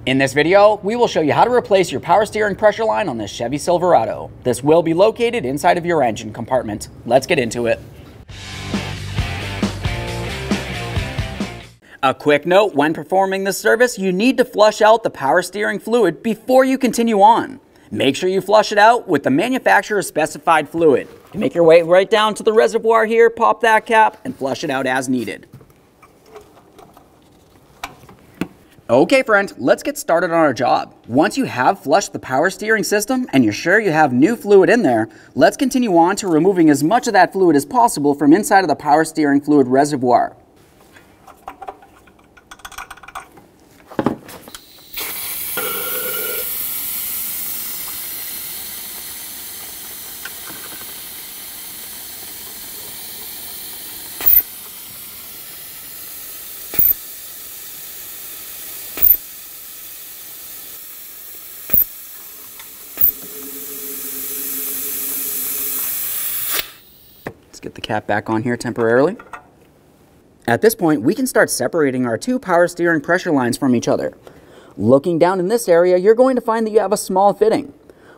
In this video, we will show you how to replace your power steering pressure line on this Chevy Silverado. This will be located inside of your engine compartment. Let's get into it. A quick note, when performing this service, you need to flush out the power steering fluid before you continue on. Make sure you flush it out with the manufacturer's specified fluid. Make your way right down to the reservoir here, pop that cap, and flush it out as needed. Okay friend, let's get started on our job. Once you have flushed the power steering system and you're sure you have new fluid in there, let's continue on to removing as much of that fluid as possible from inside of the power steering fluid reservoir. Get the cap back on here temporarily. At this point, we can start separating our two power steering pressure lines from each other. Looking down in this area, you're going to find that you have a small fitting.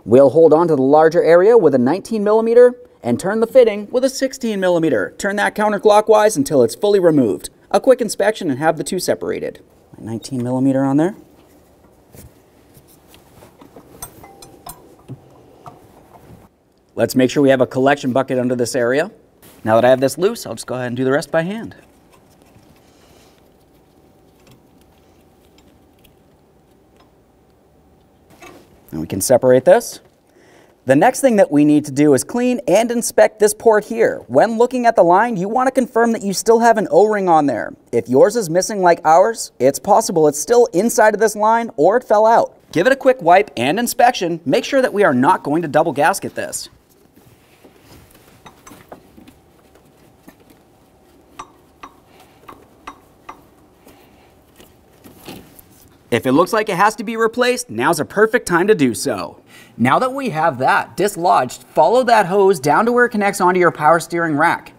We'll hold on to the larger area with a 19mm and turn the fitting with a 16mm. Turn that counterclockwise until it's fully removed. A quick inspection and have the two separated. 19mm on there. Let's make sure we have a collection bucket under this area. Now that I have this loose, I'll just go ahead and do the rest by hand. And we can separate this. The next thing that we need to do is clean and inspect this port here. When looking at the line, you want to confirm that you still have an O-ring on there. If yours is missing like ours, it's possible it's still inside of this line or it fell out. Give it a quick wipe and inspection. Make sure that we are not going to double gasket this. If it looks like it has to be replaced, now's a perfect time to do so. Now that we have that dislodged, follow that hose down to where it connects onto your power steering rack.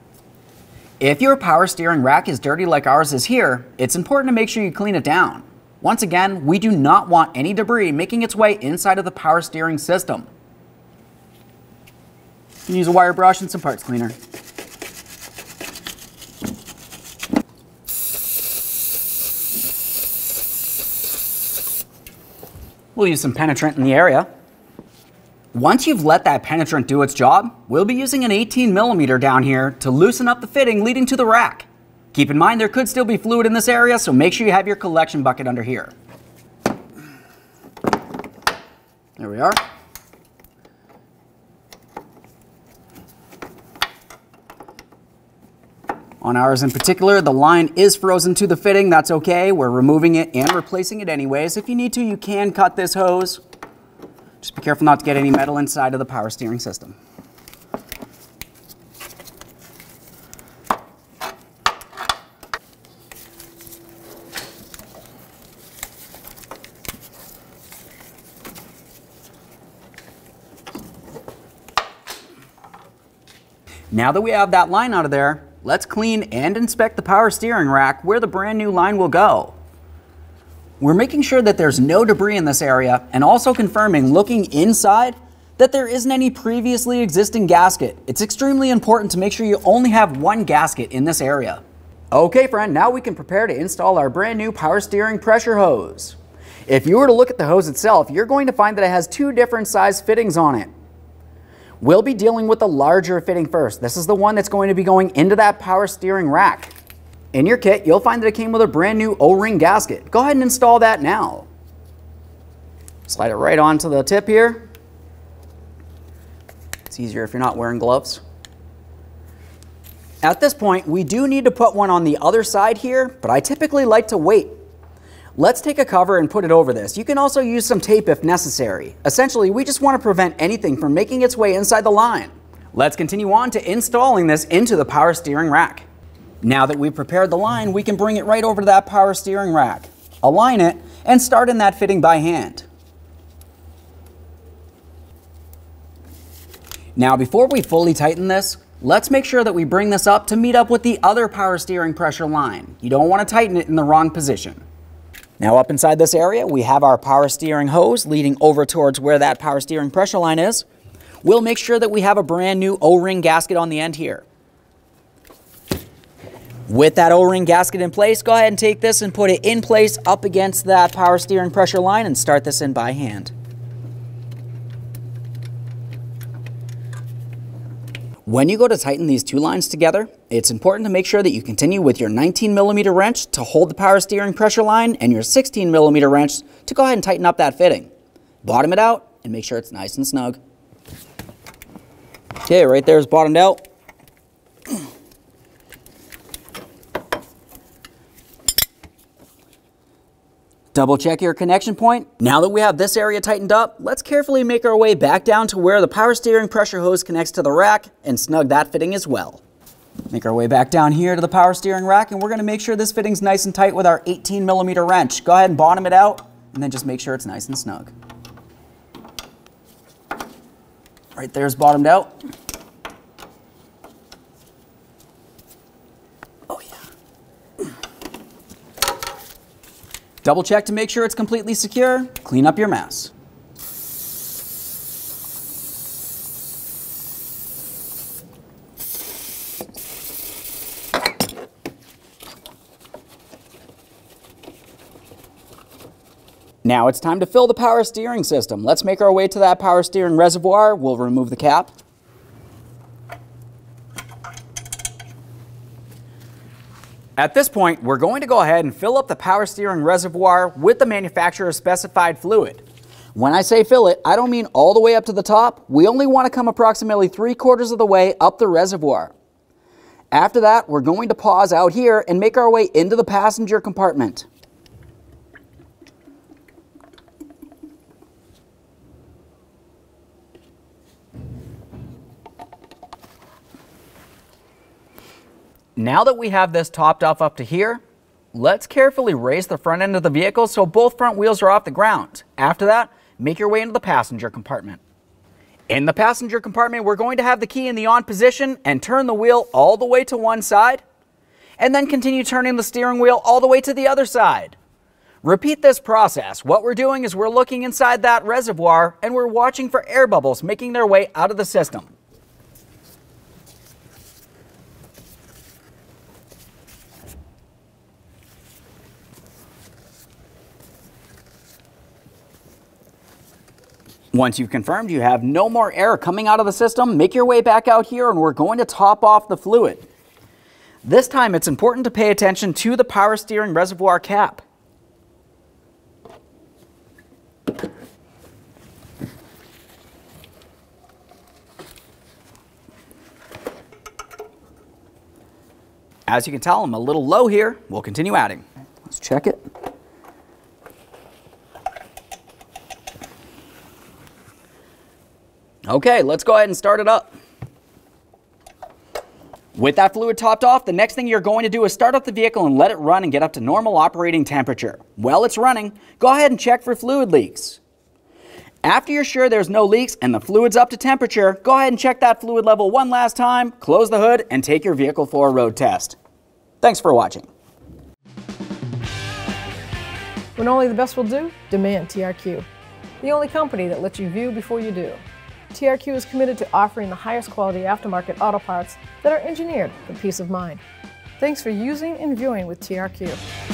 If your power steering rack is dirty like ours is here, it's important to make sure you clean it down. Once again, we do not want any debris making its way inside of the power steering system. You can use a wire brush and some parts cleaner. We'll use some penetrant in the area. Once you've let that penetrant do its job, we'll be using an 18mm down here to loosen up the fitting leading to the rack. Keep in mind there could still be fluid in this area, so make sure you have your collection bucket under here. There we are. On ours in particular, the line is frozen to the fitting. That's okay. We're removing it and replacing it anyways. If you need to, you can cut this hose. Just be careful not to get any metal inside of the power steering system. Now that we have that line out of there, let's clean and inspect the power steering rack where the brand new line will go. We're making sure that there's no debris in this area and also confirming, looking inside, that there isn't any previously existing gasket. It's extremely important to make sure you only have one gasket in this area. Okay friend, now we can prepare to install our brand new power steering pressure hose. If you were to look at the hose itself, you're going to find that it has two different size fittings on it. We'll be dealing with the larger fitting first. This is the one that's going to be going into that power steering rack. In your kit, you'll find that it came with a brand new O-ring gasket. Go ahead and install that now. Slide it right onto the tip here. It's easier if you're not wearing gloves. At this point, we do need to put one on the other side here, but I typically like to wait. Let's take a cover and put it over this. You can also use some tape if necessary. Essentially, we just want to prevent anything from making its way inside the line. Let's continue on to installing this into the power steering rack. Now that we've prepared the line, we can bring it right over to that power steering rack, align it, and start in that fitting by hand. Now, before we fully tighten this, let's make sure that we bring this up to meet up with the other power steering pressure line. You don't want to tighten it in the wrong position. Now up inside this area, we have our power steering hose leading over towards where that power steering pressure line is. We'll make sure that we have a brand new O-ring gasket on the end here. With that O-ring gasket in place, go ahead and take this and put it in place up against that power steering pressure line and start this in by hand. When you go to tighten these two lines together, it's important to make sure that you continue with your 19mm wrench to hold the power steering pressure line and your 16mm wrench to go ahead and tighten up that fitting. Bottom it out and make sure it's nice and snug. Okay, right there is bottomed out. Double check your connection point. Now that we have this area tightened up, let's carefully make our way back down to where the power steering pressure hose connects to the rack and snug that fitting as well. Make our way back down here to the power steering rack, and we're going to make sure this fitting's nice and tight with our 18mm wrench. Go ahead and bottom it out and then just make sure it's nice and snug. Right there's bottomed out. Double check to make sure it's completely secure. Clean up your mess. Now it's time to fill the power steering system. Let's make our way to that power steering reservoir. We'll remove the cap. At this point, we're going to go ahead and fill up the power steering reservoir with the manufacturer's specified fluid. When I say fill it, I don't mean all the way up to the top. We only want to come approximately 3/4 of the way up the reservoir. After that, we're going to pause out here and make our way into the passenger compartment. Now that we have this topped off up to here, let's carefully raise the front end of the vehicle so both front wheels are off the ground. After that, make your way into the passenger compartment. In the passenger compartment, we're going to have the key in the on position and turn the wheel all the way to one side, and then continue turning the steering wheel all the way to the other side. Repeat this process. What we're doing is we're looking inside that reservoir and we're watching for air bubbles making their way out of the system. Once you've confirmed you have no more air coming out of the system, make your way back out here and we're going to top off the fluid. This time it's important to pay attention to the power steering reservoir cap. As you can tell, I'm a little low here. We'll continue adding. Let's check it. Okay, let's go ahead and start it up. With that fluid topped off, the next thing you're going to do is start up the vehicle and let it run and get up to normal operating temperature. While it's running, go ahead and check for fluid leaks. After you're sure there's no leaks and the fluid's up to temperature, go ahead and check that fluid level one last time, close the hood, and take your vehicle for a road test. Thanks for watching. When only the best will do, demand TRQ. The only company that lets you view before you do. TRQ is committed to offering the highest quality aftermarket auto parts that are engineered for peace of mind. Thanks for using and viewing with TRQ.